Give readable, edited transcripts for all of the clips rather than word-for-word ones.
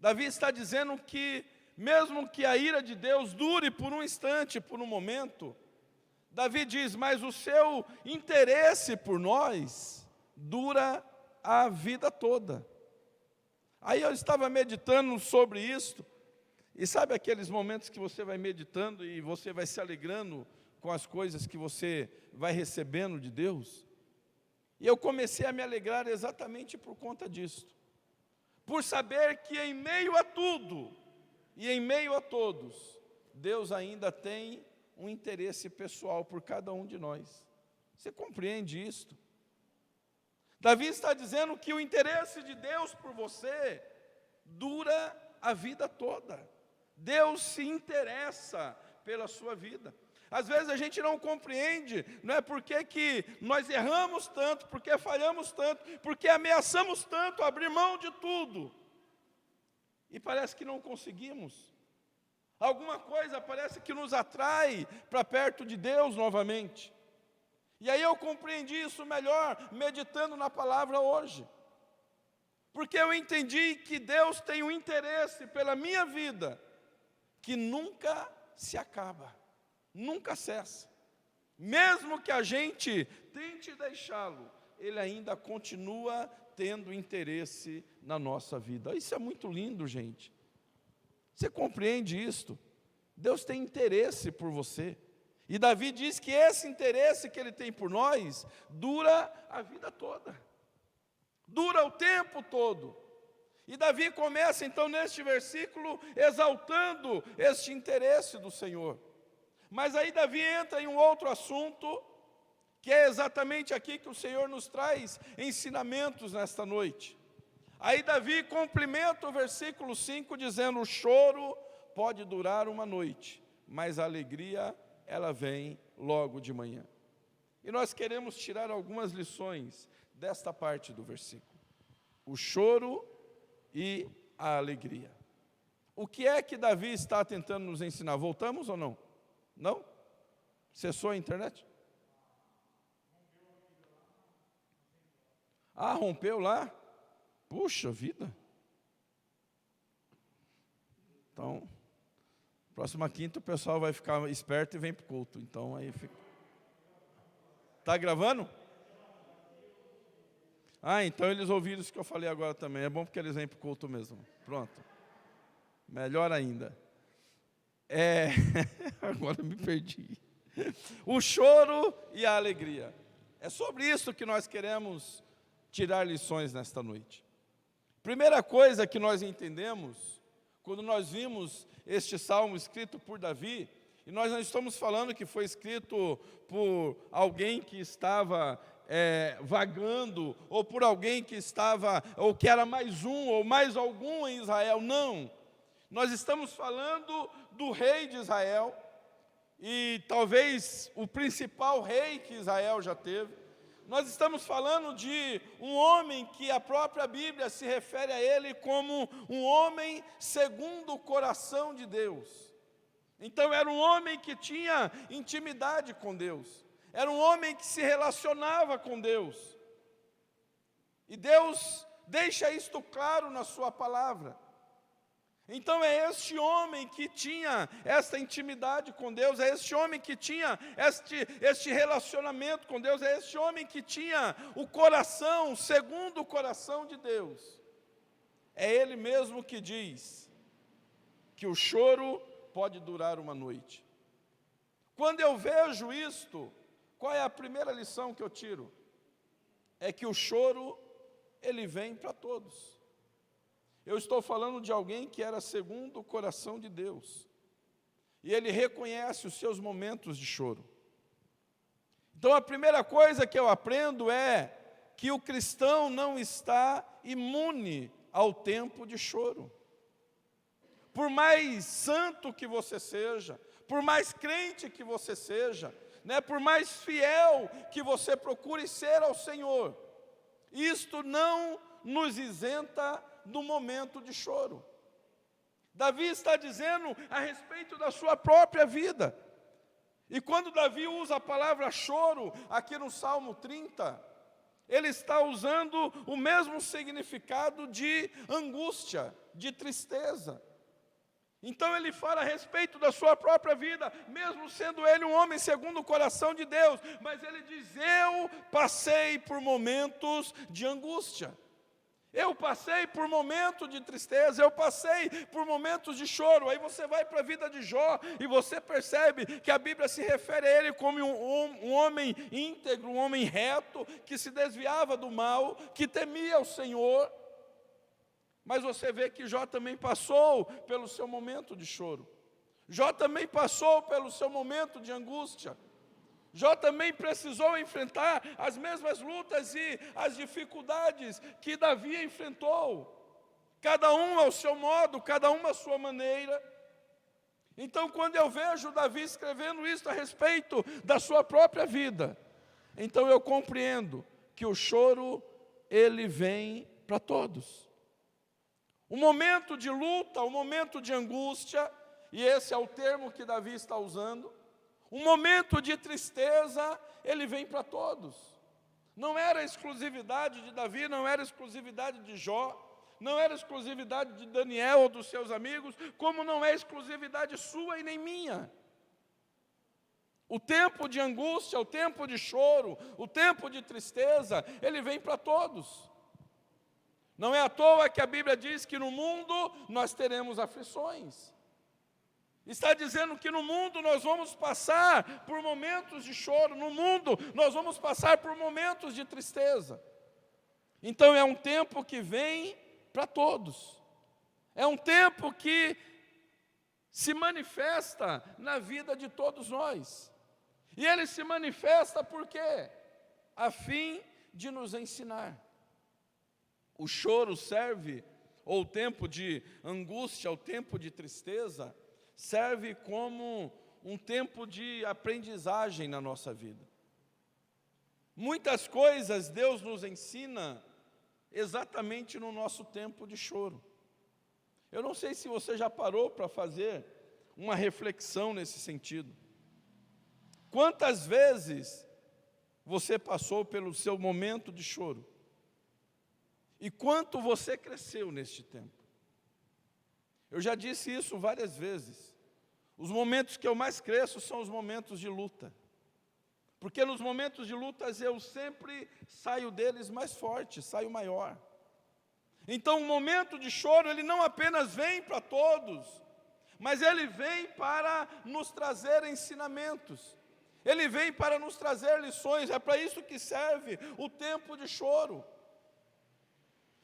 Davi está dizendo que, mesmo que a ira de Deus dure por um instante, por um momento, Davi diz, mas o seu interesse por nós dura a vida toda. Aí eu estava meditando sobre isso, e sabe aqueles momentos que você vai meditando e você vai se alegrando com as coisas que você vai recebendo de Deus? E eu comecei a me alegrar exatamente por conta disso. Por saber que em meio a tudo e em meio a todos, Deus ainda tem um interesse pessoal por cada um de nós. Você compreende isto? Davi está dizendo que o interesse de Deus por você dura a vida toda. Deus se interessa pela sua vida. Às vezes a gente não compreende, não é porque que nós erramos tanto, porque falhamos tanto, porque ameaçamos tanto abrir mão de tudo. E parece que não conseguimos. Alguma coisa parece que nos atrai para perto de Deus novamente. E aí eu compreendi isso melhor, meditando na palavra hoje. Porque eu entendi que Deus tem um interesse pela minha vida, que nunca se acaba, nunca cessa. Mesmo que a gente tente deixá-lo, Ele ainda continua tendo interesse na nossa vida. Isso é muito lindo, gente. Você compreende isto? Deus tem interesse por você. E Davi diz que esse interesse que Ele tem por nós dura a vida toda. Dura o tempo todo. E Davi começa então neste versículo exaltando este interesse do Senhor. Mas aí Davi entra em um outro assunto, que é exatamente aqui que o Senhor nos traz ensinamentos nesta noite. Aí Davi complementa o versículo 5 dizendo, o choro pode durar uma noite, mas a alegria, ela vem logo de manhã. E nós queremos tirar algumas lições desta parte do versículo. O choro e a alegria. O que é que Davi está tentando nos ensinar? Voltamos ou não? Não? Cessou a internet? Ah, rompeu lá? Puxa vida. Então, próxima quinta o pessoal vai ficar esperto e vem para o culto. Então aí fica. Está gravando? Ah, então eles ouviram isso que eu falei agora também. É bom porque eles vêm para o culto mesmo. Pronto. Melhor ainda. Agora me perdi. O choro e a alegria. É sobre isso que nós queremos tirar lições nesta noite. Primeira coisa que nós entendemos, quando nós vimos este salmo escrito por Davi, e nós não estamos falando que foi escrito por alguém que estava vagando, ou por alguém que estava, ou que era mais um, ou mais algum em Israel, não. Nós estamos falando do rei de Israel, e talvez o principal rei que Israel já teve. Nós estamos falando de um homem que a própria Bíblia se refere a ele como um homem segundo o coração de Deus. Então era um homem que tinha intimidade com Deus. Era um homem que se relacionava com Deus. E Deus deixa isto claro na sua palavra. Então é este homem que tinha esta intimidade com Deus, é este homem que tinha este relacionamento com Deus, é este homem que tinha o coração segundo o coração de Deus. É ele mesmo que diz que o choro pode durar uma noite. Quando eu vejo isto, qual é a primeira lição que eu tiro? É que o choro, ele vem para todos. Eu estou falando de alguém que era segundo o coração de Deus. E ele reconhece os seus momentos de choro. Então a primeira coisa que eu aprendo é que o cristão não está imune ao tempo de choro. Por mais santo que você seja, por mais crente que você seja, por mais fiel que você procure ser ao Senhor, isto não nos isenta do momento de choro. Davi está dizendo a respeito da sua própria vida. E quando Davi usa a palavra choro, aqui no Salmo 30, ele está usando o mesmo significado de angústia, de tristeza. Então ele fala a respeito da sua própria vida, mesmo sendo ele um homem segundo o coração de Deus, mas ele diz: eu passei por momentos de angústia, eu passei por momentos de tristeza, eu passei por momentos de choro. Aí você vai para a vida de Jó e você percebe que a Bíblia se refere a ele como um homem íntegro, um homem reto, que se desviava do mal, que temia o Senhor. Mas você vê que Jó também passou pelo seu momento de choro. Jó também passou pelo seu momento de angústia. Jó também precisou enfrentar as mesmas lutas e as dificuldades que Davi enfrentou. Cada um ao seu modo, cada um à sua maneira. Então, quando eu vejo Davi escrevendo isso a respeito da sua própria vida, então eu compreendo que o choro, ele vem para todos. O momento de luta, o momento de angústia, e esse é o termo que Davi está usando, um momento de tristeza, ele vem para todos. Não era exclusividade de Davi, não era exclusividade de Jó, não era exclusividade de Daniel ou dos seus amigos, como não é exclusividade sua e nem minha. O tempo de angústia, o tempo de choro, o tempo de tristeza, ele vem para todos. Não é à toa que a Bíblia diz que no mundo nós teremos aflições. Está dizendo que no mundo nós vamos passar por momentos de choro, no mundo nós vamos passar por momentos de tristeza. Então é um tempo que vem para todos. É um tempo que se manifesta na vida de todos nós. E ele se manifesta por quê? A fim de nos ensinar. O choro serve, ou o tempo de angústia, o tempo de tristeza, serve como um tempo de aprendizagem na nossa vida. Muitas coisas Deus nos ensina exatamente no nosso tempo de choro. Eu não sei se você já parou para fazer uma reflexão nesse sentido. Quantas vezes você passou pelo seu momento de choro? E quanto você cresceu neste tempo? Eu já disse isso várias vezes. Os momentos que eu mais cresço são os momentos de luta. Porque nos momentos de lutas eu sempre saio deles mais forte, saio maior. Então o momento de choro, ele não apenas vem para todos, mas ele vem para nos trazer ensinamentos. Ele vem para nos trazer lições, é para isso que serve o tempo de choro.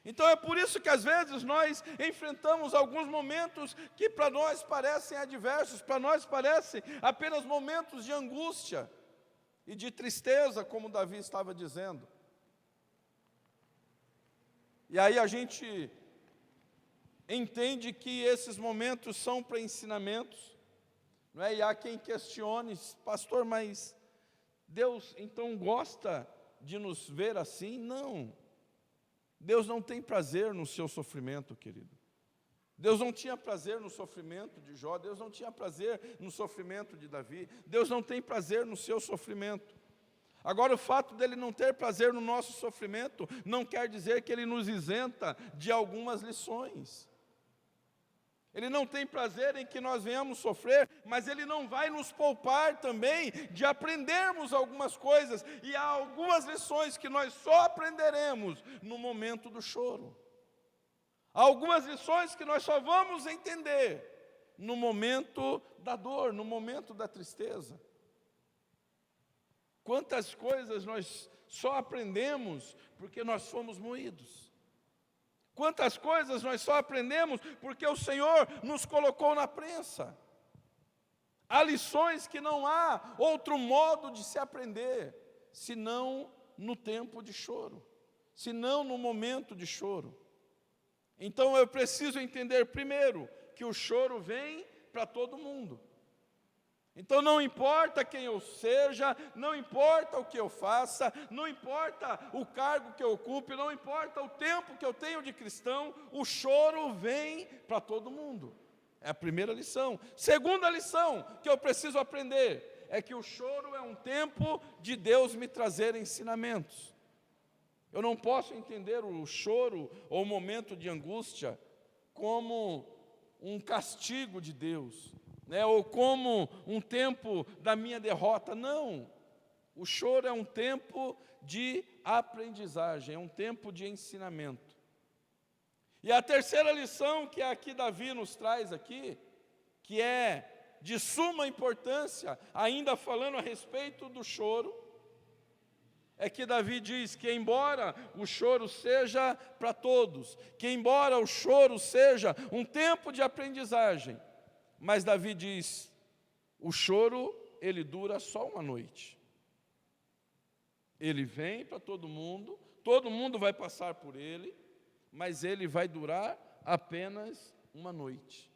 Então é por isso que às vezes nós enfrentamos alguns momentos que para nós parecem adversos, para nós parecem apenas momentos de angústia e de tristeza, como Davi estava dizendo. E aí a gente entende que esses momentos são para ensinamentos, não é? E há quem questione: pastor, mas Deus então gosta de nos ver assim? Não. Deus não tem prazer no seu sofrimento, querido. Deus não tinha prazer no sofrimento de Jó, Deus não tinha prazer no sofrimento de Davi, Deus não tem prazer no seu sofrimento. Agora, o fato dele não ter prazer no nosso sofrimento não quer dizer que ele nos isenta de algumas lições. Ele não tem prazer em que nós venhamos sofrer, mas ele não vai nos poupar também de aprendermos algumas coisas. E há algumas lições que nós só aprenderemos no momento do choro. Há algumas lições que nós só vamos entender no momento da dor, no momento da tristeza. Quantas coisas nós só aprendemos porque nós fomos moídos. Quantas coisas nós só aprendemos porque o Senhor nos colocou na prensa. Há lições que não há outro modo de se aprender, senão no tempo de choro, senão no momento de choro. Então eu preciso entender primeiro que o choro vem para todo mundo. Então não importa quem eu seja, não importa o que eu faça, não importa o cargo que eu ocupe, não importa o tempo que eu tenho de cristão, o choro vem para todo mundo. É a primeira lição. Segunda lição que eu preciso aprender é que o choro é um tempo de Deus me trazer ensinamentos. Eu não posso entender o choro ou o momento de angústia como um castigo de Deus, né? Ou como um tempo da minha derrota. Não. O choro é um tempo de aprendizagem, é um tempo de ensinamento. E a terceira lição que aqui Davi nos traz aqui, que é de suma importância, ainda falando a respeito do choro, é que Davi diz que embora o choro seja para todos, que embora o choro seja um tempo de aprendizagem, mas Davi diz, o choro, ele dura só uma noite. Ele vem para todo mundo vai passar por ele, mas ele vai durar apenas uma noite.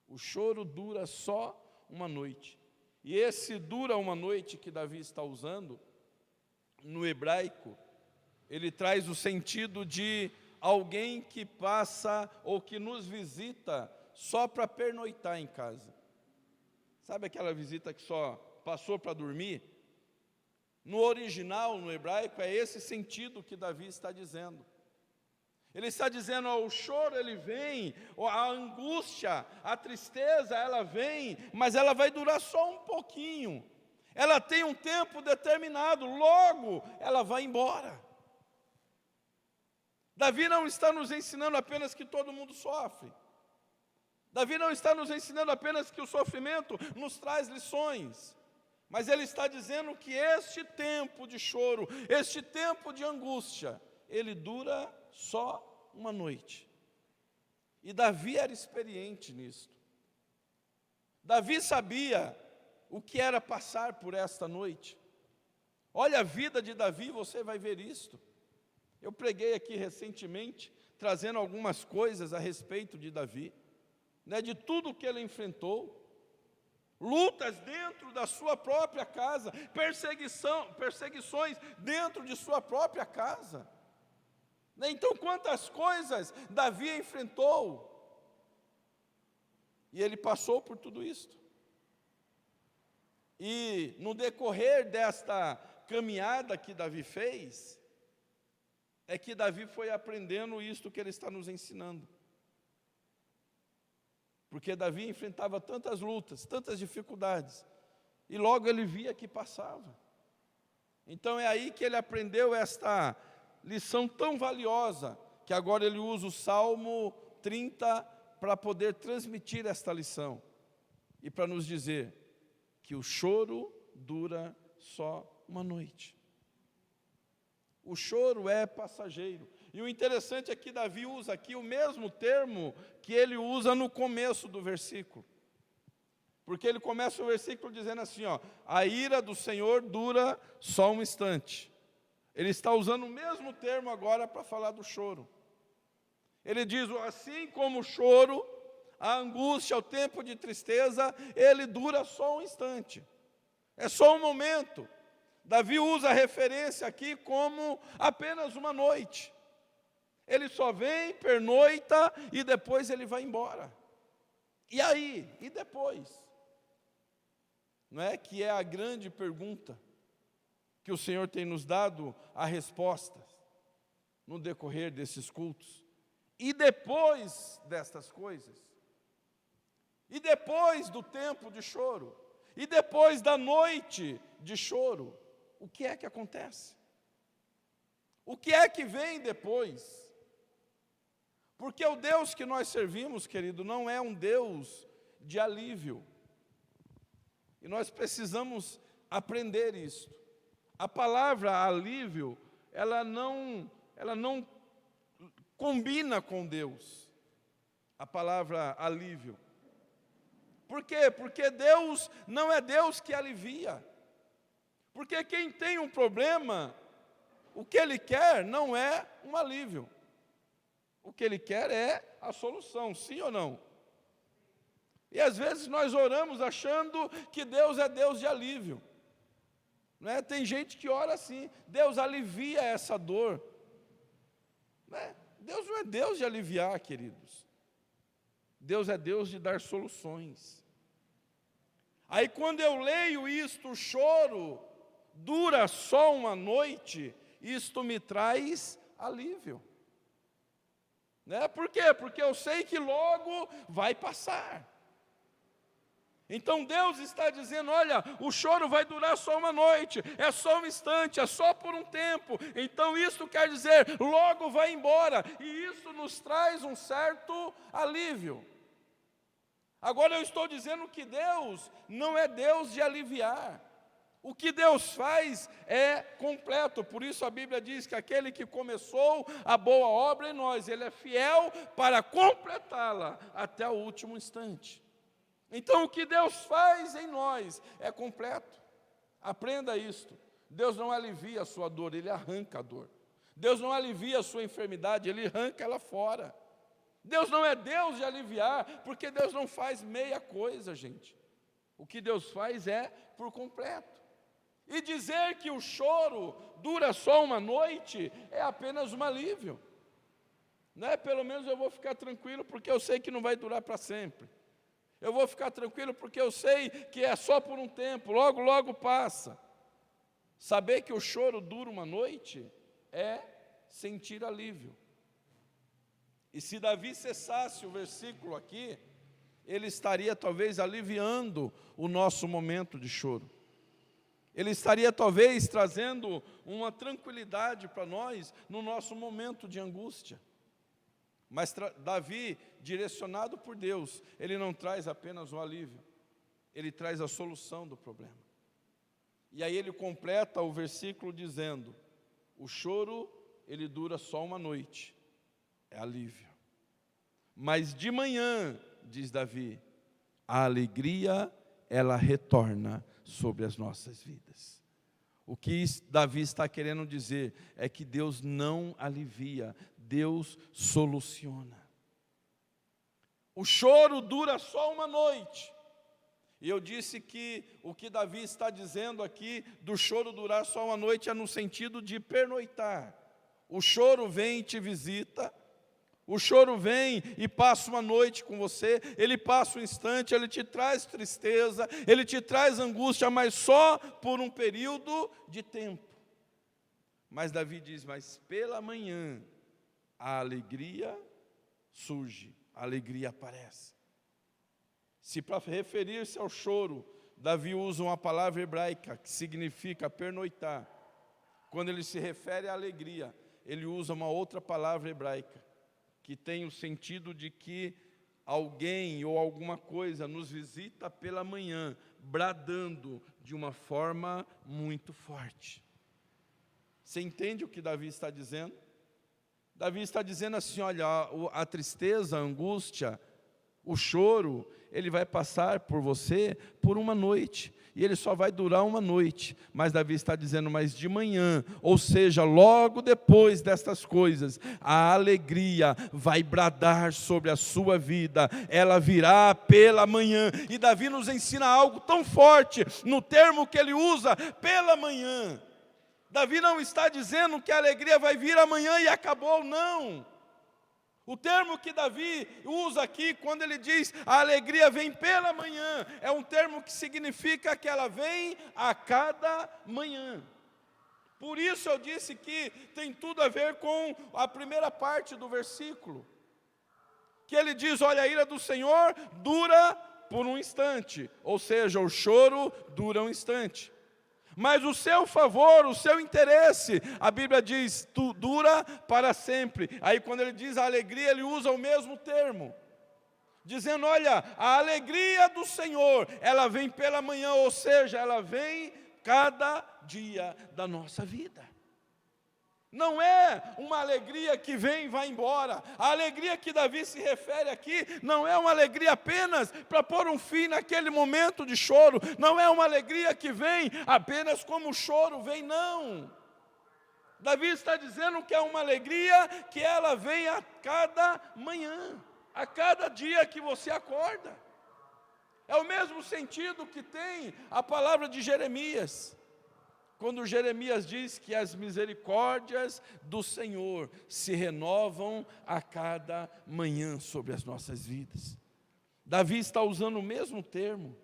O choro dura só uma noite. E esse dura uma noite que Davi está usando, no hebraico, ele traz o sentido de alguém que passa ou que nos visita só para pernoitar em casa. Sabe aquela visita que só passou para dormir? No original, no hebraico, é esse sentido que Davi está dizendo. Ele está dizendo, ó, o choro ele vem, a angústia, a tristeza ela vem, mas ela vai durar só um pouquinho. Ela tem um tempo determinado, logo ela vai embora. Davi não está nos ensinando apenas que todo mundo sofre. Davi não está nos ensinando apenas que o sofrimento nos traz lições. Mas ele está dizendo que este tempo de choro, este tempo de angústia, ele dura só uma noite. E Davi era experiente nisto. Davi sabia o que era passar por esta noite. Olha a vida de Davi, você vai ver isto. Eu preguei aqui recentemente, trazendo algumas coisas a respeito de Davi, né, de tudo que ele enfrentou. Lutas dentro da sua própria casa, perseguições dentro de sua própria casa. Então, quantas coisas Davi enfrentou, e ele passou por tudo isso. E no decorrer desta caminhada que Davi fez, é que Davi foi aprendendo isto que ele está nos ensinando. Porque Davi enfrentava tantas lutas, tantas dificuldades, e logo ele via que passava. Então é aí que ele aprendeu esta lição tão valiosa, que agora ele usa o Salmo 30 para poder transmitir esta lição, e para nos dizer que o choro dura só uma noite. O choro é passageiro. E o interessante é que Davi usa aqui o mesmo termo que ele usa no começo do versículo. Porque ele começa o versículo dizendo assim, ó, a ira do Senhor dura só um instante. Ele está usando o mesmo termo agora para falar do choro. Ele diz, assim como o choro, a angústia, o tempo de tristeza, ele dura só um instante. É só um momento. Davi usa a referência aqui como apenas uma noite. Ele só vem, pernoita e depois ele vai embora. E aí? E depois? Não é que é a grande pergunta que o Senhor tem nos dado a resposta no decorrer desses cultos. E depois destas coisas? E depois do tempo de choro? E depois da noite de choro? O que é que acontece? O que é que vem depois? Porque o Deus que nós servimos, querido, não é um Deus de alívio. E nós precisamos aprender isso. A palavra alívio, ela não combina com Deus. A palavra alívio. Por quê? Porque Deus não é Deus que alivia. Porque quem tem um problema, o que Ele quer não é um alívio. O que Ele quer é a solução, sim ou não? E às vezes nós oramos achando que Deus é Deus de alívio. Não é? Tem gente que ora assim, Deus alivia essa dor. Não é? Deus não é Deus de aliviar, queridos. Deus é Deus de dar soluções. Aí quando eu leio isto, o choro dura só uma noite, isto me traz alívio. Né? Por quê? Porque eu sei que logo vai passar. Então Deus está dizendo, olha, o choro vai durar só uma noite, é só um instante, é só por um tempo. Então isso quer dizer, logo vai embora. E isso nos traz um certo alívio. Agora eu estou dizendo que Deus não é Deus de aliviar. O que Deus faz é completo. Por isso a Bíblia diz que aquele que começou a boa obra em nós, Ele é fiel para completá-la até o último instante. Então o que Deus faz em nós é completo. Aprenda isto. Deus não alivia a sua dor, Ele arranca a dor. Deus não alivia a sua enfermidade, Ele arranca ela fora. Deus não é Deus de aliviar, porque Deus não faz meia coisa, gente. O que Deus faz é por completo. E dizer que o choro dura só uma noite é apenas um alívio. Né? Pelo menos eu vou ficar tranquilo, porque eu sei que não vai durar para sempre. Eu vou ficar tranquilo porque eu sei que é só por um tempo, logo, logo passa. Saber que o choro dura uma noite é sentir alívio. E se Davi cessasse o versículo aqui, ele estaria talvez aliviando o nosso momento de choro. Ele estaria talvez trazendo uma tranquilidade para nós no nosso momento de angústia. Mas Davi, direcionado por Deus, ele não traz apenas o alívio, ele traz a solução do problema. E aí ele completa o versículo dizendo, o choro, ele dura só uma noite, é alívio. Mas de manhã, diz Davi, a alegria, ela retorna sobre as nossas vidas. O que Davi está querendo dizer é que Deus não alivia, Deus soluciona. O choro dura só uma noite. E eu disse que o que Davi está dizendo aqui, do choro durar só uma noite, é no sentido de pernoitar. O choro vem e te visita, o choro vem e passa uma noite com você, ele passa um instante, ele te traz tristeza, ele te traz angústia, mas só por um período de tempo. Mas Davi diz, mas pela manhã, a alegria surge, a alegria aparece. Se para referir-se ao choro, Davi usa uma palavra hebraica que significa pernoitar. Quando ele se refere à alegria, ele usa uma outra palavra hebraica, que tem o sentido de que alguém ou alguma coisa nos visita pela manhã, bradando de uma forma muito forte. Você entende o que Davi está dizendo? Davi está dizendo assim, olha, a tristeza, a angústia, o choro, ele vai passar por você por uma noite, e ele só vai durar uma noite, mas Davi está dizendo, mas de manhã, ou seja, logo depois destas coisas, a alegria vai bradar sobre a sua vida, ela virá pela manhã, e Davi nos ensina algo tão forte, no termo que ele usa, pela manhã. Davi não está dizendo que a alegria vai vir amanhã e acabou, não. O termo que Davi usa aqui, quando ele diz a alegria vem pela manhã, é um termo que significa que ela vem a cada manhã. Por isso eu disse que tem tudo a ver com a primeira parte do versículo, que ele diz, olha, a ira do Senhor dura por um instante, ou seja, o choro dura um instante. Mas o seu favor, o seu interesse, a Bíblia diz, dura para sempre. Aí quando ele diz a alegria, ele usa o mesmo termo, dizendo, olha, a alegria do Senhor, ela vem pela manhã, ou seja, ela vem cada dia da nossa vida. Não é uma alegria que vem e vai embora. A alegria que Davi se refere aqui não é uma alegria apenas para pôr um fim naquele momento de choro. Não é uma alegria que vem apenas como o choro vem, não. Davi está dizendo que é uma alegria que ela vem a cada manhã, a cada dia que você acorda. É o mesmo sentido que tem a palavra de Jeremias. Quando Jeremias diz que as misericórdias do Senhor se renovam a cada manhã sobre as nossas vidas. Davi está usando o mesmo termo.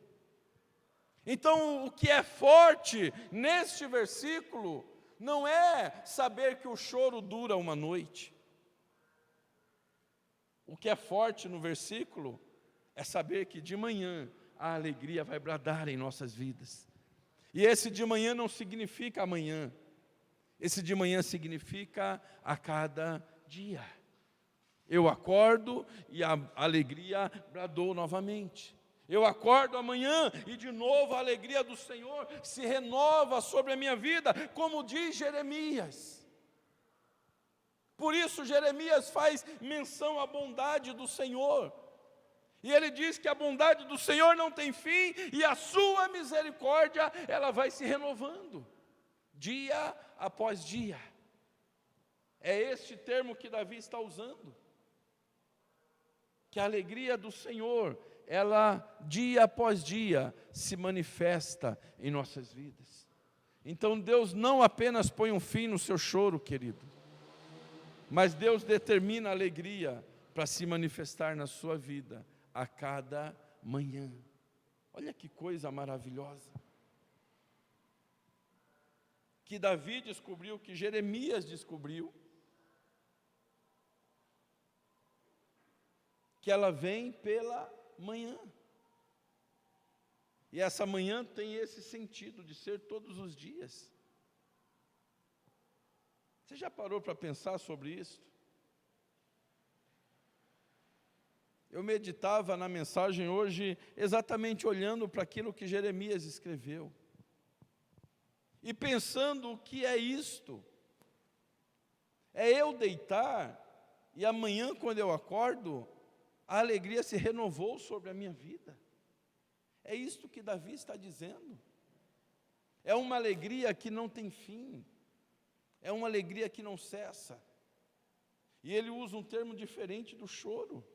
Então, o que é forte neste versículo não é saber que o choro dura uma noite. O que é forte no versículo é saber que de manhã a alegria vai bradar em nossas vidas. E esse de manhã não significa amanhã. Esse de manhã significa a cada dia. Eu acordo e a alegria bradou novamente. Eu acordo amanhã e de novo a alegria do Senhor se renova sobre a minha vida, como diz Jeremias. Por isso Jeremias faz menção à bondade do Senhor. E ele diz que a bondade do Senhor não tem fim e a sua misericórdia, ela vai se renovando, dia após dia. É este termo que Davi está usando. Que a alegria do Senhor, ela dia após dia se manifesta em nossas vidas. Então Deus não apenas põe um fim no seu choro, querido, mas Deus determina a alegria para se manifestar na sua vida a cada manhã. Olha que coisa maravilhosa. Que Davi descobriu, que Jeremias descobriu, que ela vem pela manhã. E essa manhã tem esse sentido de ser todos os dias. Você já parou para pensar sobre isso? Eu meditava na mensagem hoje exatamente olhando para aquilo que Jeremias escreveu. E pensando o que é isto. É eu deitar e amanhã quando eu acordo, a alegria se renovou sobre a minha vida. É isto que Davi está dizendo. É uma alegria que não tem fim. É uma alegria que não cessa. E ele usa um termo diferente do choro.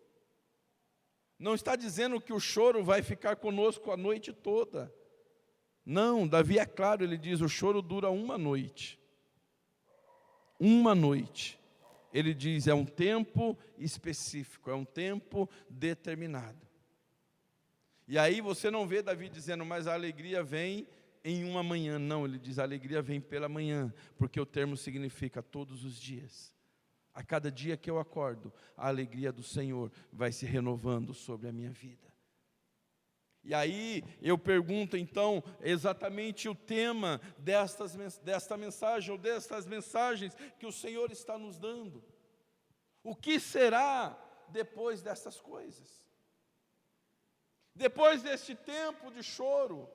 Não está dizendo que o choro vai ficar conosco a noite toda. Não, Davi é claro, ele diz, o choro dura uma noite. Uma noite. Ele diz, é um tempo específico, é um tempo determinado. E aí você não vê Davi dizendo, mas a alegria vem em uma manhã. Não, ele diz, a alegria vem pela manhã, porque o termo significa todos os dias. A cada dia que eu acordo, a alegria do Senhor vai se renovando sobre a minha vida. E aí eu pergunto então, exatamente o tema desta mensagem, ou destas mensagens que o Senhor está nos dando. O que será depois dessas coisas? Depois deste tempo de choro,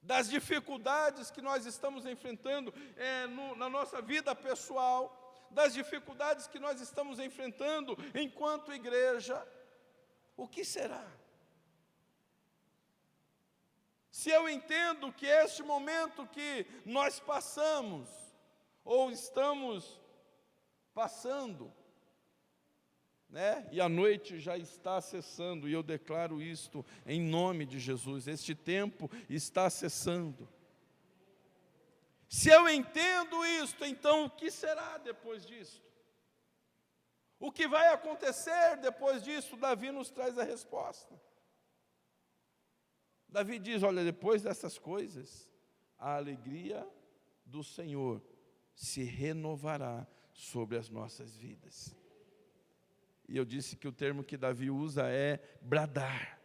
das dificuldades que nós estamos enfrentando na nossa vida pessoal, das dificuldades que nós estamos enfrentando enquanto igreja, o que será? Se eu entendo que este momento que nós passamos, ou estamos passando, e a noite já está cessando, e eu declaro isto em nome de Jesus, este tempo está cessando. Se eu entendo isto, então o que será depois disto? O que vai acontecer depois disso? Davi nos traz a resposta. Davi diz, olha, depois dessas coisas, a alegria do Senhor se renovará sobre as nossas vidas. E eu disse que o termo que Davi usa é bradar.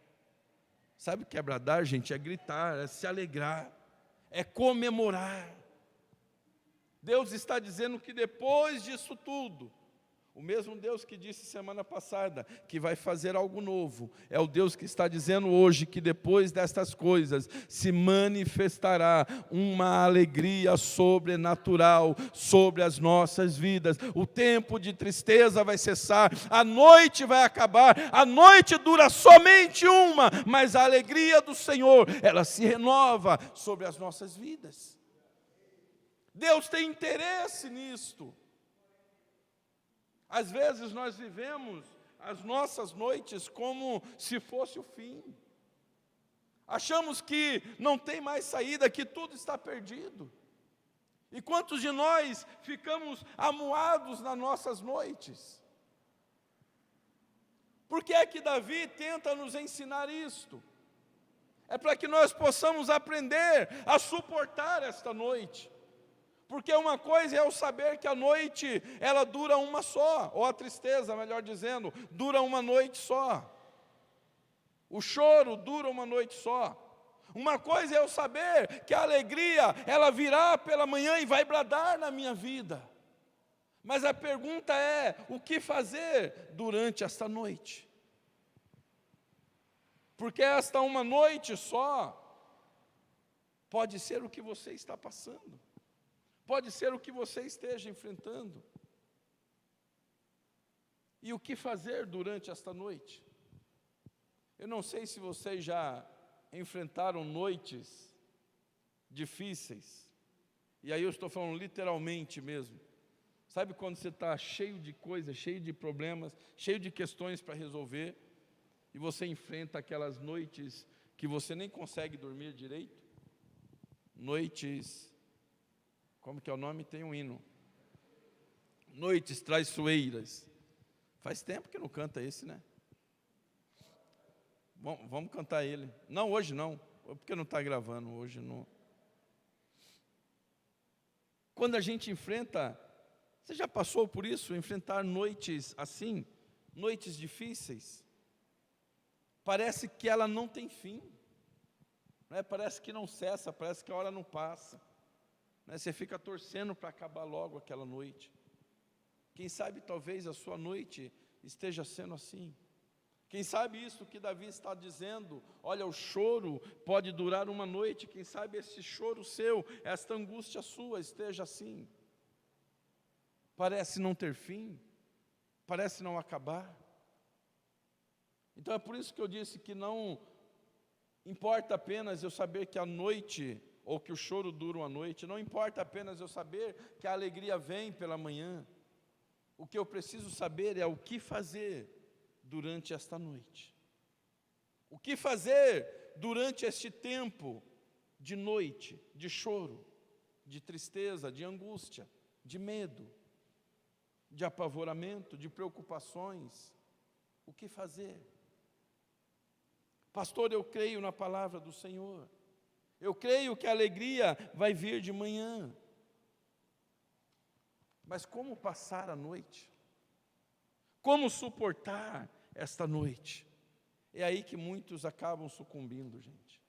Sabe o que é bradar, gente? É gritar, é se alegrar, é comemorar. Deus está dizendo que depois disso tudo, o mesmo Deus que disse semana passada que vai fazer algo novo, é o Deus que está dizendo hoje que depois destas coisas se manifestará uma alegria sobrenatural sobre as nossas vidas. O tempo de tristeza vai cessar, a noite vai acabar, a noite dura somente uma, mas a alegria do Senhor, ela se renova sobre as nossas vidas. Deus tem interesse nisto. Às vezes nós vivemos as nossas noites como se fosse o fim. Achamos que não tem mais saída, que tudo está perdido. E quantos de nós ficamos amuados nas nossas noites? Por que é que Davi tenta nos ensinar isto? É para que nós possamos aprender a suportar esta noite. Porque uma coisa é eu saber que a noite, ela dura uma só, ou a tristeza, melhor dizendo, dura uma noite só. O choro dura uma noite só. Uma coisa é eu saber que a alegria, ela virá pela manhã e vai bradar na minha vida. Mas a pergunta é, o que fazer durante esta noite? Porque esta uma noite só, pode ser o que você está passando. Pode ser o que você esteja enfrentando. E o que fazer durante esta noite? Eu não sei se vocês já enfrentaram noites difíceis. E aí eu estou falando literalmente mesmo. Sabe quando você está cheio de coisas, cheio de problemas, cheio de questões para resolver, e você enfrenta aquelas noites que você nem consegue dormir direito? Noites, como que é o nome? Tem um hino. Noites traiçoeiras. Faz tempo que não canta esse, né? Bom, vamos cantar ele. Não, hoje não, porque não está gravando, hoje não. Quando a gente enfrenta, você já passou por isso? Enfrentar noites assim, noites difíceis? Parece que ela não tem fim, né? Parece que não cessa, parece que a hora não passa, né? Você fica torcendo para acabar logo aquela noite. Quem sabe talvez a sua noite esteja sendo assim. Quem sabe isso que Davi está dizendo, olha, o choro pode durar uma noite, quem sabe esse choro seu, esta angústia sua esteja assim. Parece não ter fim, parece não acabar. Então é por isso que eu disse que não importa apenas eu saber que a noite, ou que o choro dura uma noite, não importa apenas eu saber que a alegria vem pela manhã. O que eu preciso saber é o que fazer durante esta noite. O que fazer durante este tempo de noite, de choro, de tristeza, de angústia, de medo, de apavoramento, de preocupações? O que fazer? Pastor, eu creio na palavra do Senhor. Eu creio que a alegria vai vir de manhã. Mas como passar a noite? Como suportar esta noite? É aí que muitos acabam sucumbindo, gente.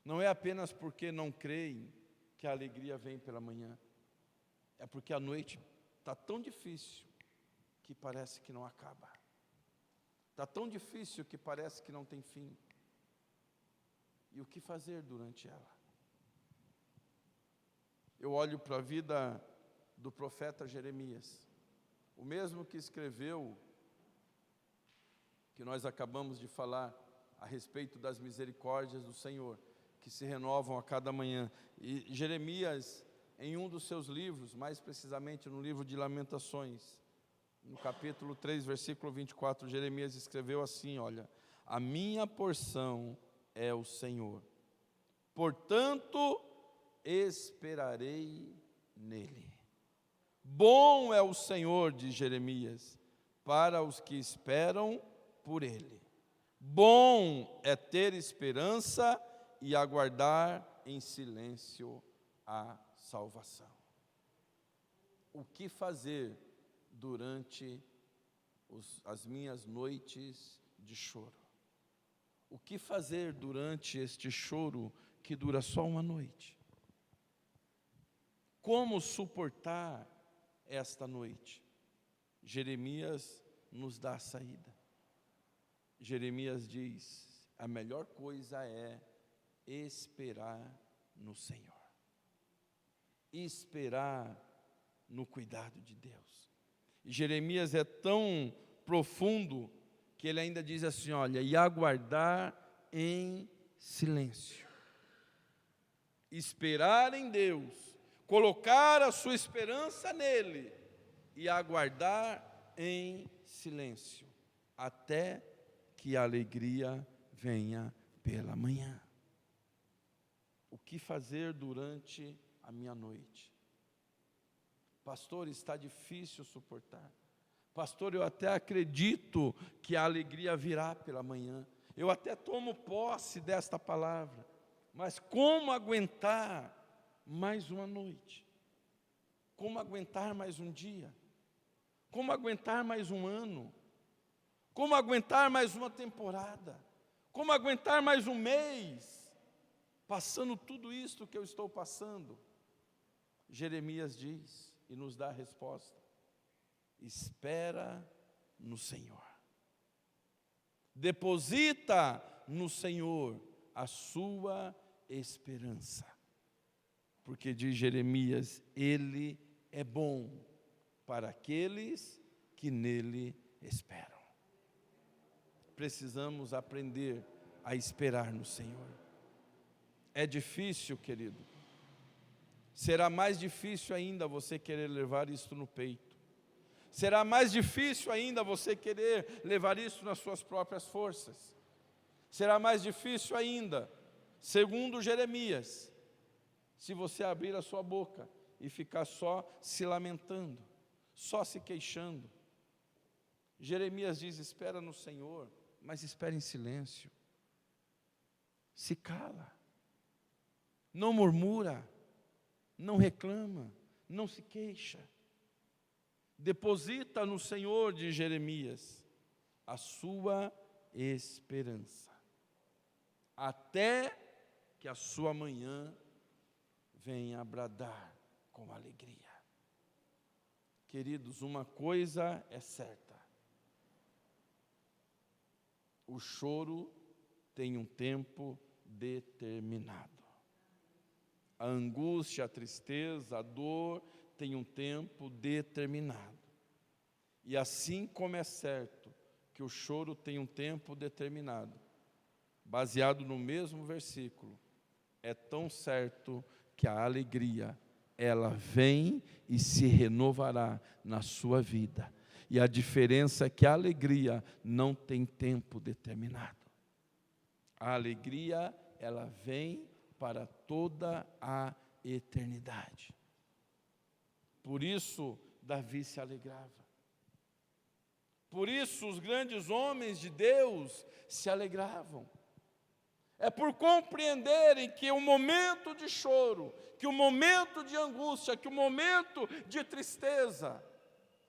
Não é apenas porque não creem que a alegria vem pela manhã. É porque a noite está tão difícil que parece que não acaba. Está tão difícil que parece que não tem fim. E o que fazer durante ela? Eu olho para a vida do profeta Jeremias, o mesmo que escreveu, que nós acabamos de falar, a respeito das misericórdias do Senhor, que se renovam a cada manhã. E Jeremias, em um dos seus livros, mais precisamente no livro de Lamentações, no capítulo 3, versículo 24, Jeremias escreveu assim, olha, a minha porção é o Senhor, portanto, esperarei nele. Bom é o Senhor, diz Jeremias, para os que esperam por ele. Bom é ter esperança e aguardar em silêncio a salvação. O que fazer durante as minhas noites de choro? O que fazer durante este choro que dura só uma noite? Como suportar esta noite? Jeremias nos dá a saída. Jeremias diz, a melhor coisa é esperar no Senhor. Esperar no cuidado de Deus. E Jeremias é tão profundo que ele ainda diz assim, olha, e aguardar em silêncio. Esperar em Deus, colocar a sua esperança nele e aguardar em silêncio, até que a alegria venha pela manhã. O que fazer durante a minha noite? Pastor, está difícil suportar. Pastor, eu até acredito que a alegria virá pela manhã. Eu até tomo posse desta palavra. Mas como aguentar mais uma noite? Como aguentar mais um dia? Como aguentar mais um ano? Como aguentar mais uma temporada? Como aguentar mais um mês? Passando tudo isto que eu estou passando. Jeremias diz e nos dá a resposta: espera no Senhor. Deposita no Senhor a sua esperança. Porque diz Jeremias, Ele é bom para aqueles que nele esperam. Precisamos aprender a esperar no Senhor. É difícil, querido. Será mais difícil ainda você querer levar isso no peito. Será mais difícil ainda você querer levar isso nas suas próprias forças. Será mais difícil ainda, segundo Jeremias, se você abrir a sua boca e ficar só se lamentando, só se queixando. Jeremias diz, espera no Senhor, mas espera em silêncio. Se cala. Não murmura, não reclama, não se queixa. Deposita no Senhor, de Jeremias, a sua esperança, até que a sua manhã venha bradar com alegria. Queridos, uma coisa é certa: o choro tem um tempo determinado. A angústia, a tristeza, a dor tem um tempo determinado. E assim como é certo que o choro tem um tempo determinado, baseado no mesmo versículo, é tão certo que a alegria, ela vem e se renovará na sua vida. E a diferença é que a alegria não tem tempo determinado. A alegria, ela vem para toda a eternidade. Por isso, Davi se alegrava. Por isso, os grandes homens de Deus se alegravam. É por compreenderem que o momento de choro, que o momento de angústia, que o momento de tristeza,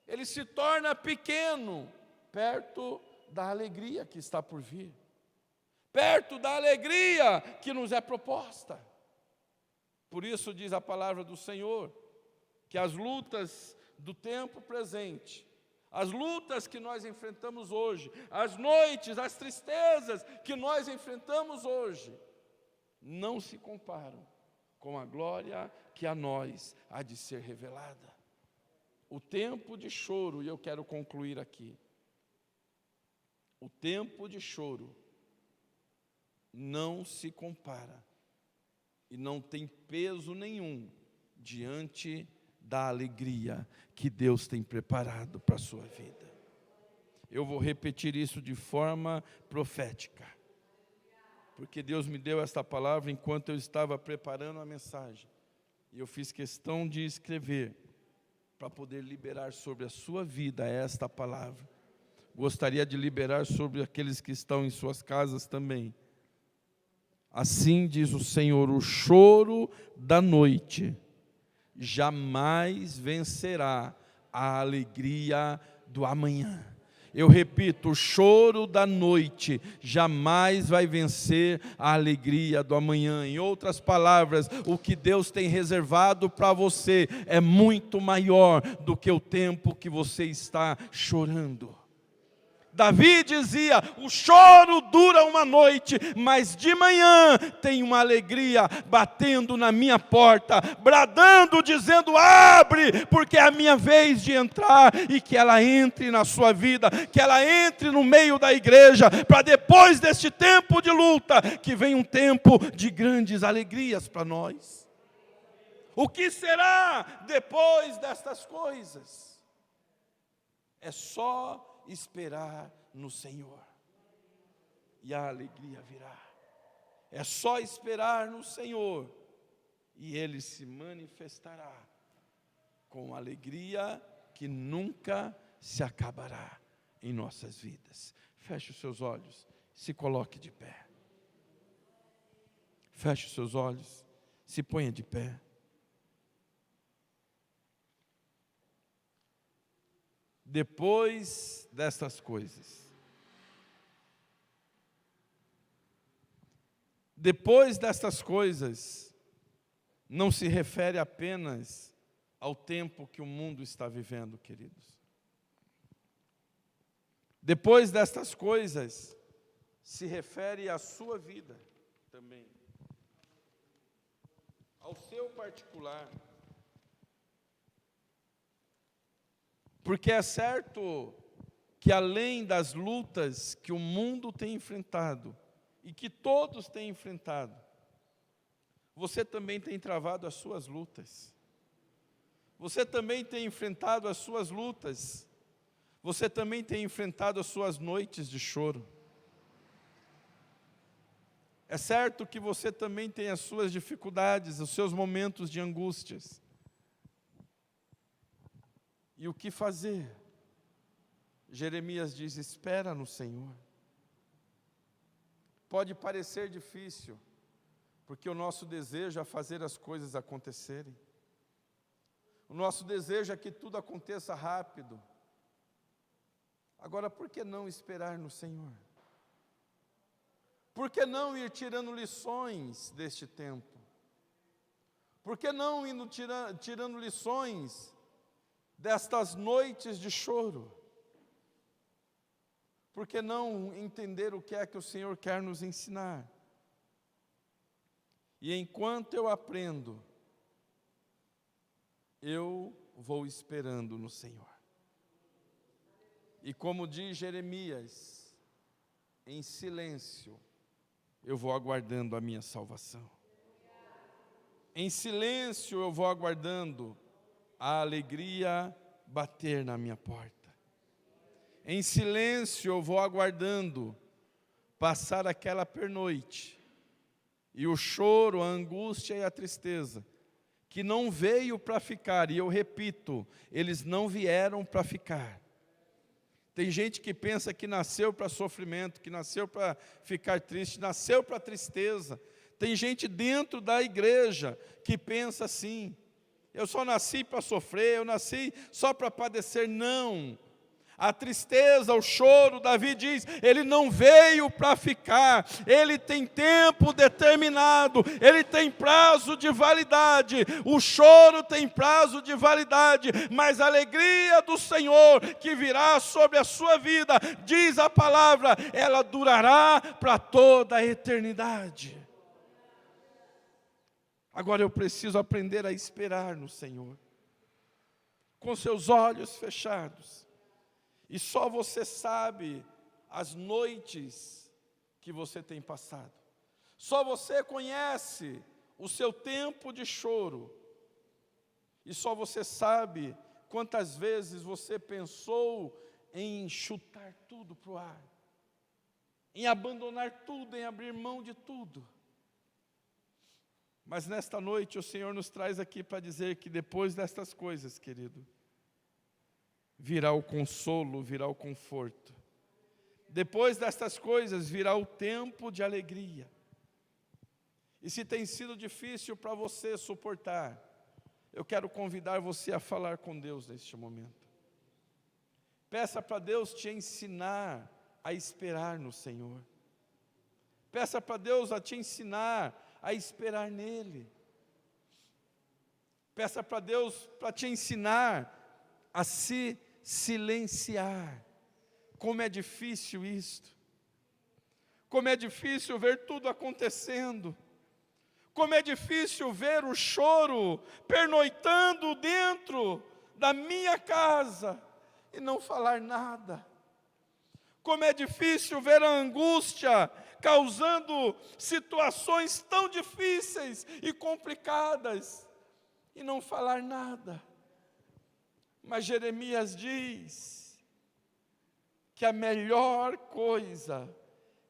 ele se torna pequeno, perto da alegria que está por vir. Perto da alegria que nos é proposta. Por isso diz a palavra do Senhor, que as lutas do tempo presente, as lutas que nós enfrentamos hoje, as noites, as tristezas que nós enfrentamos hoje, não se comparam com a glória que a nós há de ser revelada. O tempo de choro, e eu quero concluir aqui, o tempo de choro não se compara e não tem peso nenhum diante da alegria que Deus tem preparado para a sua vida. Eu vou repetir isso de forma profética, porque Deus me deu esta palavra enquanto eu estava preparando a mensagem, e eu fiz questão de escrever, para poder liberar sobre a sua vida esta palavra. Gostaria de liberar sobre aqueles que estão em suas casas também. Assim diz o Senhor, o choro da noite jamais vencerá a alegria do amanhã. Eu repito, o choro da noite jamais vai vencer a alegria do amanhã. Em outras palavras, o que Deus tem reservado para você é muito maior do que o tempo que você está chorando. Davi dizia, o choro dura uma noite, mas de manhã tem uma alegria batendo na minha porta, bradando, dizendo, abre, porque é a minha vez de entrar, e que ela entre na sua vida, que ela entre no meio da igreja, para depois deste tempo de luta, que vem um tempo de grandes alegrias para nós. O que será depois destas coisas? É só esperar no Senhor, e a alegria virá. É só esperar no Senhor, e Ele se manifestará com alegria que nunca se acabará em nossas vidas. Feche os seus olhos, se coloque de pé. Feche os seus olhos, se ponha de pé. depois destas coisas. Depois destas coisas, não se refere apenas ao tempo que o mundo está vivendo, queridos. Depois destas coisas, se refere à sua vida também, ao seu particular. Porque é certo que além das lutas que o mundo tem enfrentado, e que todos têm enfrentado, você também tem travado as suas lutas. Você também tem enfrentado as suas lutas. Você também tem enfrentado as suas noites de choro. É certo que você também tem as suas dificuldades, os seus momentos de angústias. E o que fazer? Jeremias diz: espera no Senhor. Pode parecer difícil, porque o nosso desejo é fazer as coisas acontecerem. O nosso desejo é que tudo aconteça rápido. Agora, por que não esperar no Senhor? Por que não ir tirando lições deste tempo? Por que não ir tirando lições destas noites de choro? Por que não entender o que é que o Senhor quer nos ensinar? E enquanto eu aprendo, eu vou esperando no Senhor. E como diz Jeremias, em silêncio, eu vou aguardando a minha salvação. Em silêncio eu vou aguardando a alegria bater na minha porta. Em silêncio eu vou aguardando passar aquela pernoite, e o choro, a angústia e a tristeza, que não veio para ficar, e eu repito, eles não vieram para ficar. Tem gente que pensa que nasceu para sofrimento, que nasceu para ficar triste, nasceu para tristeza. Tem gente dentro da igreja que pensa assim: eu só nasci para sofrer, eu nasci só para padecer. Não. A tristeza, o choro, Davi diz, ele não veio para ficar, ele tem tempo determinado, ele tem prazo de validade. O choro tem prazo de validade, mas a alegria do Senhor que virá sobre a sua vida, diz a palavra, ela durará para toda a eternidade. Agora eu preciso aprender a esperar no Senhor, com seus olhos fechados. E só você sabe as noites que você tem passado. Só você conhece o seu tempo de choro. E só você sabe quantas vezes você pensou em chutar tudo para o ar, em abandonar tudo, em abrir mão de tudo. Mas nesta noite o Senhor nos traz aqui para dizer que depois destas coisas, querido, virá o consolo, virá o conforto. Depois destas coisas, virá o tempo de alegria. E se tem sido difícil para você suportar, eu quero convidar você a falar com Deus neste momento. Peça para Deus te ensinar a esperar no Senhor. Peça para Deus a te ensinar a esperar nele. Peça para Deus para te ensinar a se silenciar. Como é difícil isto. Como é difícil ver tudo acontecendo. Como é difícil ver o choro pernoitando dentro da minha casa e não falar nada. Como é difícil ver a angústia causando situações tão difíceis e complicadas e não falar nada. Mas Jeremias diz que a melhor coisa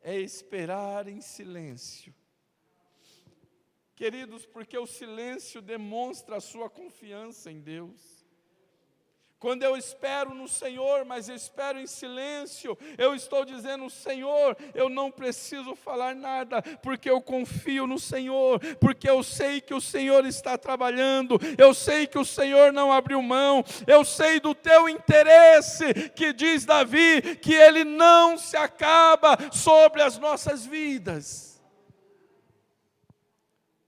é esperar em silêncio. Queridos, porque o silêncio demonstra a sua confiança em Deus. Quando eu espero no Senhor, mas eu espero em silêncio, eu estou dizendo: Senhor, eu não preciso falar nada, porque eu confio no Senhor, porque eu sei que o Senhor está trabalhando, eu sei que o Senhor não abriu mão, eu sei do teu interesse, que diz Davi, que ele não se acaba sobre as nossas vidas.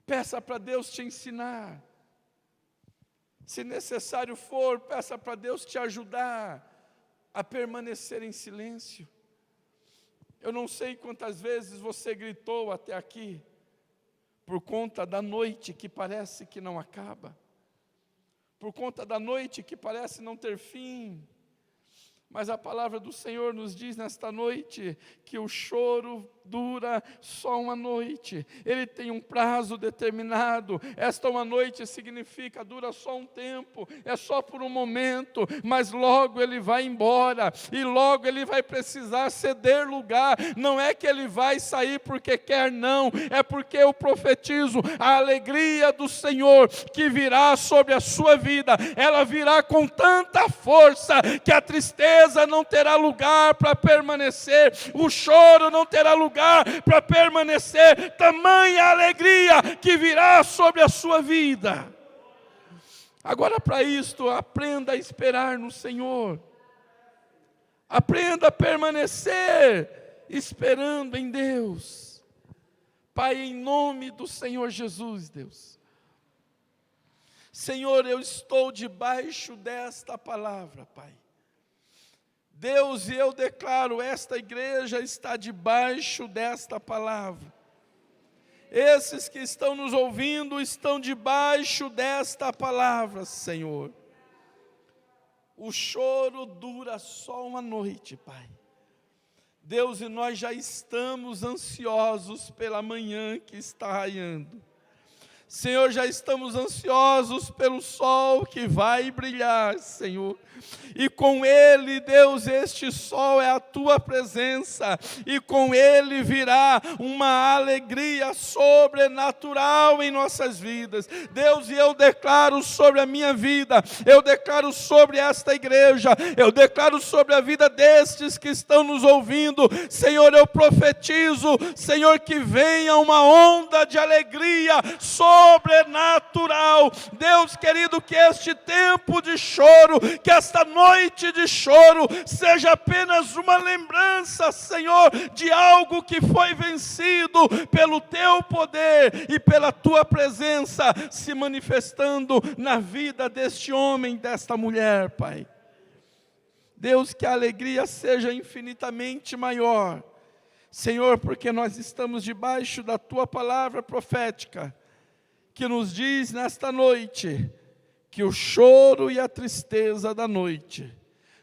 Peça para Deus te ensinar. Se necessário for, peça para Deus te ajudar a permanecer em silêncio. Eu não sei quantas vezes você gritou até aqui, por conta da noite que parece que não acaba, por conta da noite que parece não ter fim. Mas a palavra do Senhor nos diz nesta noite que o choro dura só uma noite. Ele tem um prazo determinado. Esta uma noite significa dura só um tempo, é só por um momento, mas logo ele vai embora e logo ele vai precisar ceder lugar. Não é que ele vai sair porque quer, não, é porque eu profetizo a alegria do Senhor que virá sobre a sua vida. Ela virá com tanta força que a tristeza não terá lugar para permanecer, o choro não terá lugar para permanecer, tamanha alegria que virá sobre a sua vida. Agora, para isto, aprenda a esperar no Senhor, aprenda a permanecer esperando em Deus. Pai, em nome do Senhor Jesus, Deus, Senhor, eu estou debaixo desta palavra, Pai. Deus, e eu declaro, esta igreja está debaixo desta palavra. Esses que estão nos ouvindo estão debaixo desta palavra, Senhor. O choro dura só uma noite, Pai. Deus, e nós já estamos ansiosos pela manhã que está raiando. Senhor, já estamos ansiosos pelo sol que vai brilhar, Senhor. E com ele, Deus, este sol é a tua presença, e com ele virá uma alegria sobrenatural em nossas vidas. Deus, e eu declaro sobre a minha vida, eu declaro sobre esta igreja, eu declaro sobre a vida destes que estão nos ouvindo, Senhor, eu profetizo, Senhor, que venha uma onda de alegria sobrenatural. Deus querido, que este tempo de choro, que esta noite de choro seja apenas uma lembrança, Senhor, de algo que foi vencido pelo teu poder e pela tua presença se manifestando na vida deste homem, desta mulher, Pai. Deus, que a alegria seja infinitamente maior, Senhor, porque nós estamos debaixo da tua palavra profética, que nos diz nesta noite que o choro e a tristeza da noite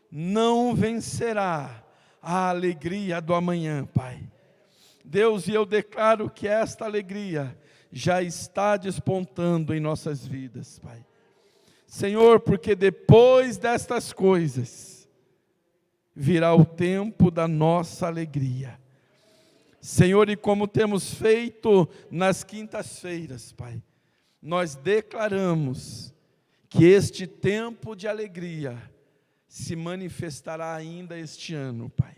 não vencerá a alegria do amanhã, Pai. Deus, e eu declaro que esta alegria já está despontando em nossas vidas, Pai. Senhor, porque depois destas coisas virá o tempo da nossa alegria. Senhor, e como temos feito nas quintas-feiras, Pai, nós declaramos que este tempo de alegria se manifestará ainda este ano, Pai.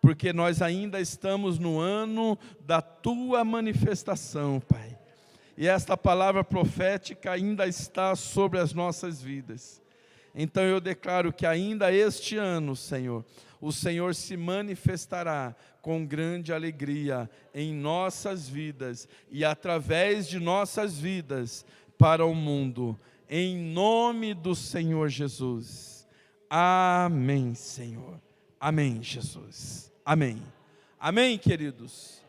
Porque nós ainda estamos no ano da tua manifestação, Pai. E esta palavra profética ainda está sobre as nossas vidas. Então eu declaro que ainda este ano, Senhor, o Senhor se manifestará com grande alegria em nossas vidas e através de nossas vidas para o mundo. Em nome do Senhor Jesus. Amém, Senhor. Amém, Jesus. Amém. Amém, queridos.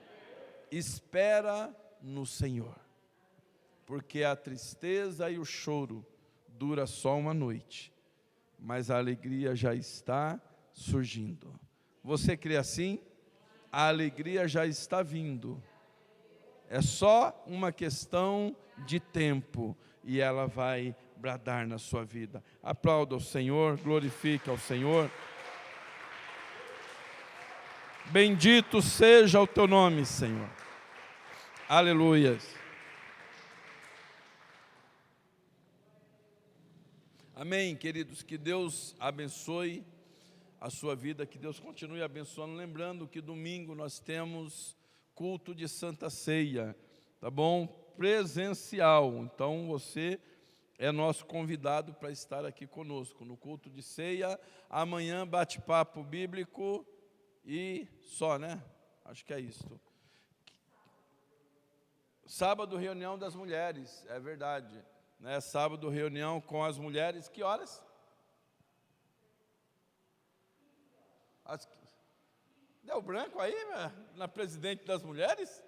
Espera no Senhor, porque a tristeza e o choro dura só uma noite, mas a alegria já está surgindo. Você crê assim? A alegria já está vindo. É só uma questão de tempo e ela vai bradar na sua vida. Aplauda o Senhor, glorifique ao Senhor. Bendito seja o teu nome, Senhor. Aleluias. Amém, queridos, que Deus abençoe a sua vida, que Deus continue abençoando, lembrando que domingo nós temos culto de Santa Ceia, tá bom? Presencial, então você é nosso convidado para estar aqui conosco no culto de ceia. Amanhã bate-papo bíblico e só, né? Acho que é isso. Sábado, reunião das mulheres, é verdade, né? Sábado, reunião com as mulheres, que horas? Deu branco aí, na presidente das mulheres?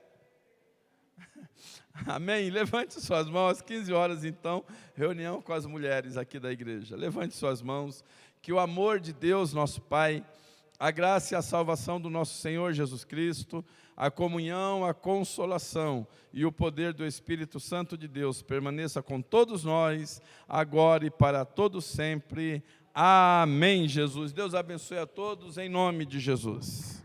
Amém? Levante suas mãos, às 15 horas então, reunião com as mulheres aqui da igreja. Levante suas mãos, que o amor de Deus, nosso Pai, a graça e a salvação do nosso Senhor Jesus Cristo, a comunhão, a consolação e o poder do Espírito Santo de Deus permaneça com todos nós, agora e para todos sempre. Amém, Jesus. Deus abençoe a todos, em nome de Jesus.